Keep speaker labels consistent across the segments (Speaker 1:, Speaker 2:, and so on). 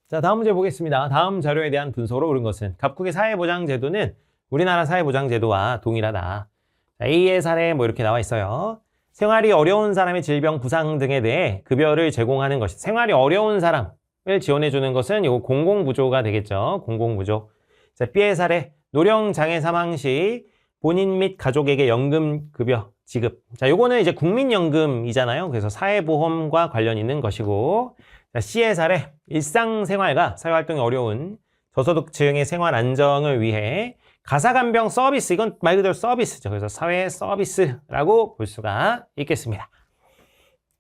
Speaker 1: 자, 다음 문제 보겠습니다. 다음 자료에 대한 분석으로 옳은 것은 각국의 사회보장제도는 우리나라 사회보장제도와 동일하다. 자, A의 사례 뭐 이렇게 나와 있어요. 생활이 어려운 사람의 질병, 부상 등에 대해 급여를 제공하는 것이 생활이 어려운 사람을 지원해주는 것은 요 공공부조가 되겠죠. 공공부조. 자, B의 사례 노령장애 사망 시 본인 및 가족에게 연금급여 지급. 자, 요거는 이제 국민연금이잖아요. 그래서 사회보험과 관련 있는 것이고, 자, C의 사례 일상생활과 사회활동이 어려운 저소득층의 생활 안정을 위해 가사간병 서비스, 이건 말 그대로 서비스죠. 그래서 사회 서비스라고 볼 수가 있겠습니다.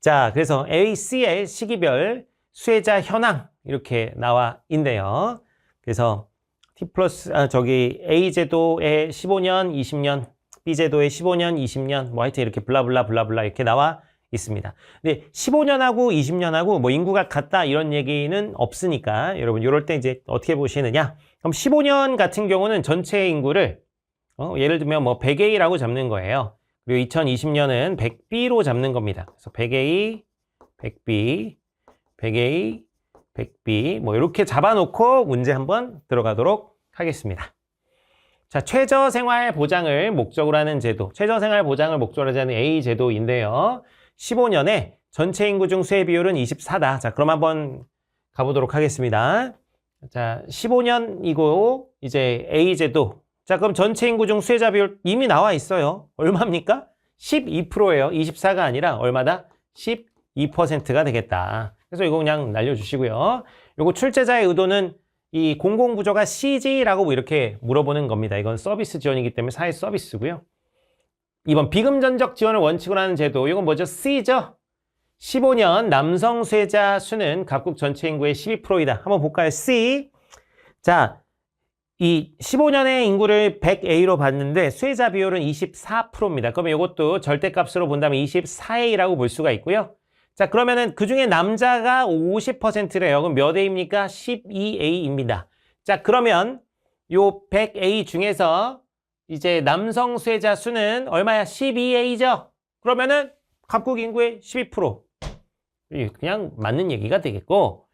Speaker 1: 자, 그래서 A, C의 시기별 수혜자 현황 이렇게 나와 있네요. 그래서 T 플러스 A 제도의 15년, 20년, B 제도의 15년, 20년, 뭐 하여튼 이렇게 블라블라 이렇게 나와 있습니다. 근데 15년하고 20년하고 뭐 인구가 같다 이런 얘기는 없으니까 여러분 이럴 때 이제 어떻게 보시느냐? 그럼 15년 같은 경우는 전체 인구를 예를 들면 뭐 100A라고 잡는 거예요. 그리고 2020년은 100B로 잡는 겁니다. 그래서 100A, 100B, 100A, 100B 뭐 이렇게 잡아놓고 문제 한번 들어가도록 하겠습니다. 자, 최저생활 보장을 목적으로 하는 제도, 최저생활 보장을 목적으로 하는 A 제도인데요. 15년에 전체 인구 중 수혜 비율은 24다. 자, 그럼 한번 가보도록 하겠습니다. 자, 15년이고 이제 A 제도. 자, 그럼 전체 인구 중 수혜자 비율 이미 나와 있어요. 얼마입니까? 12%예요. 24가 아니라 얼마다? 12%가 되겠다. 그래서 이거 그냥 날려주시고요. 요거 출제자의 의도는 이 공공부조가 CG라고 뭐 이렇게 물어보는 겁니다. 이건 서비스 지원이기 때문에 사회 서비스고요. 2번 비금전적 지원을 원칙으로 하는 제도. 이건 뭐죠? C죠? 15년 남성 수혜자 수는 각국 전체 인구의 12%이다. 한번 볼까요? C. 자, 이 15년의 인구를 100A로 봤는데 수혜자 비율은 24%입니다. 그러면 이것도 절대값으로 본다면 24A라고 볼 수가 있고요. 자, 그러면은 그 중에 남자가 50%래요. 그럼 몇 A입니까? 12A입니다. 자, 그러면 요 100A 중에서 이제 남성 수혜자 수는 얼마야? 12A죠? 그러면은 각국 인구의 12%. 그냥 맞는 얘기가 되겠고.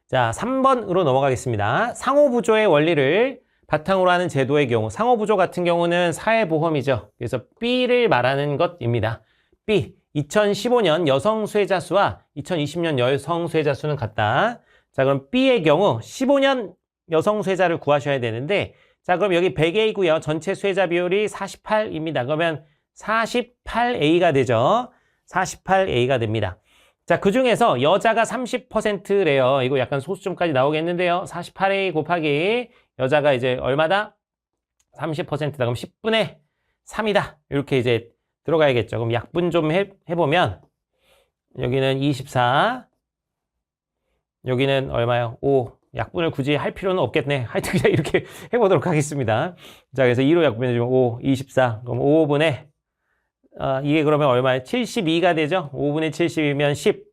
Speaker 1: 자, 3번으로 넘어가겠습니다. 상호부조의 원리를 바탕으로 하는 제도의 경우, 상호부조 같은 경우는 사회보험이죠. 그래서 B를 말하는 것입니다. B. 2015년 여성 수혜자 수와 2020년 여성 수혜자 수는 같다. 자, 그럼 B의 경우 15년 여성 수혜자를 구하셔야 되는데, 자, 그럼 여기 100A고요. 전체 수혜자 비율이 48입니다. 그러면 48A가 되죠. 48A가 됩니다. 자, 그 중에서 여자가 30%래요. 이거 약간 소수점까지 나오겠는데요. 48A 곱하기 여자가 이제 얼마다? 30%다. 그럼 10분의 3이다. 이렇게 이제 들어가야겠죠. 그럼 약분 좀 해보면 여기는 24, 여기는 얼마요? 5. 약분을 굳이 할 필요는 없겠네. 하여튼 그냥 이렇게 해보도록 하겠습니다. 자, 그래서 2로 약분해주면 5, 24. 그럼 5분의 이게 그러면 얼마예요? 72가 되죠? 5분의 70이면 10.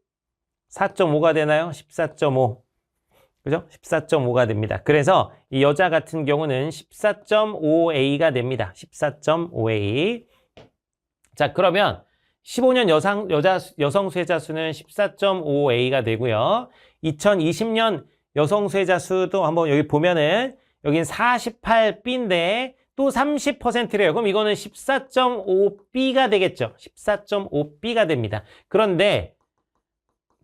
Speaker 1: 4.5가 되나요? 14.5. 그죠? 14.5가 됩니다. 그래서 이 여자 같은 경우는 14.5A가 됩니다. 14.5A. 자, 그러면 15년 여성 수혜자 수는 14.5A가 되고요. 2020년 여성 수혜자 수도 한번 여기 보면은 여긴 48B인데 또 30%래요. 그럼 이거는 14.5B가 되겠죠. 14.5B가 됩니다. 그런데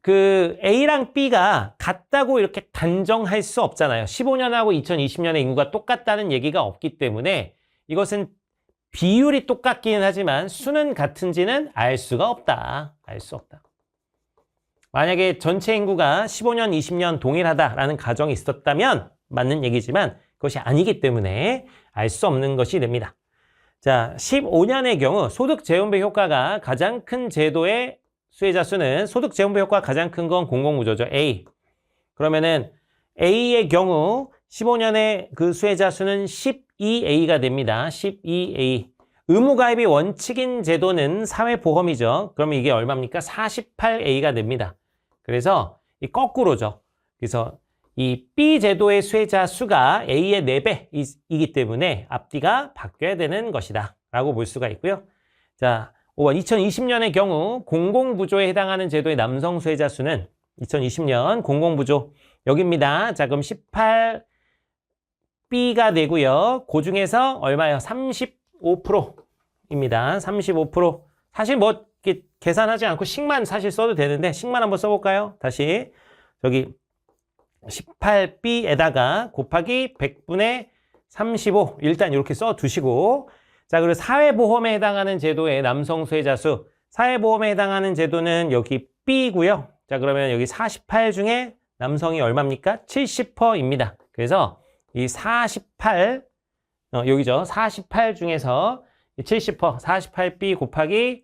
Speaker 1: 그 A랑 B가 같다고 이렇게 단정할 수 없잖아요. 15년하고 2020년의 인구가 똑같다는 얘기가 없기 때문에 이것은 비율이 똑같기는 하지만 수는 같은지는 알 수가 없다. 알 수 없다. 만약에 전체 인구가 15년, 20년 동일하다라는 가정이 있었다면 맞는 얘기지만 그것이 아니기 때문에 알 수 없는 것이 됩니다. 자, 15년의 경우 소득 재분배 효과가 가장 큰 제도의 수혜자 수는 소득 재분배 효과가 가장 큰 건 공공부조죠. A. 그러면은 A의 경우 15년의 그 수혜자 수는 12A가 됩니다. 12A. 의무가입이 원칙인 제도는 사회보험이죠. 그러면 이게 얼마입니까? 48A가 됩니다. 그래서 이 거꾸로죠. 그래서 이 B 제도의 수혜자 수가 A의 4배이기 때문에 앞뒤가 바뀌어야 되는 것이다 라고 볼 수가 있고요. 자, 5번 2020년의 경우 공공부조에 해당하는 제도의 남성 수혜자 수는 2020년 공공부조 여기입니다. 자, 그럼 18B가 되고요. 그 중에서 얼마예요? 35%입니다. 35%. 사실 뭐 이렇게 계산하지 않고 식만 사실 써도 되는데 식만 한번 써볼까요? 다시 저기 18B에다가 곱하기 100분의 35 일단 이렇게 써두시고 자 그리고 사회보험에 해당하는 제도의 남성 수혜자 수 사회보험에 해당하는 제도는 여기 B고요. 자 그러면 여기 48 중에 남성이 얼마입니까? 70%입니다. 그래서 이 48 여기죠. 48 중에서 70% 48B 곱하기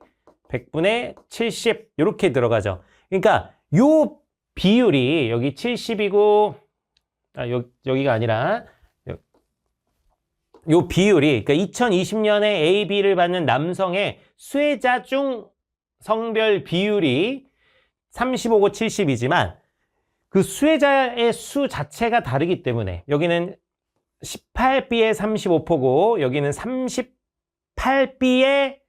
Speaker 1: 100분의 70 이렇게 들어가죠. 그러니까 요 비율이 여기 70이고 여기가 아니라 요 비율이 그러니까 2020년에 A, B를 받는 남성의 수혜자 중 성별 비율이 35고 70이지만 그 수혜자의 수 자체가 다르기 때문에 여기는 18B의 35%고 여기는 38B의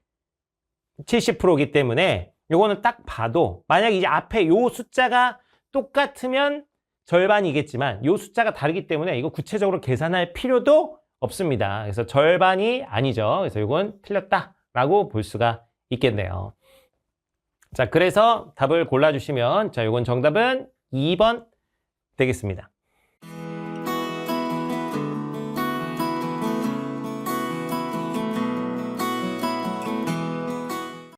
Speaker 1: 70%이기 때문에 요거는 딱 봐도 만약 이제 앞에 요 숫자가 똑같으면 절반이겠지만 요 숫자가 다르기 때문에 이거 구체적으로 계산할 필요도 없습니다. 그래서 절반이 아니죠. 그래서 이건 틀렸다라고 볼 수가 있겠네요. 자, 그래서 답을 골라주시면 자, 이건 정답은 2번 되겠습니다.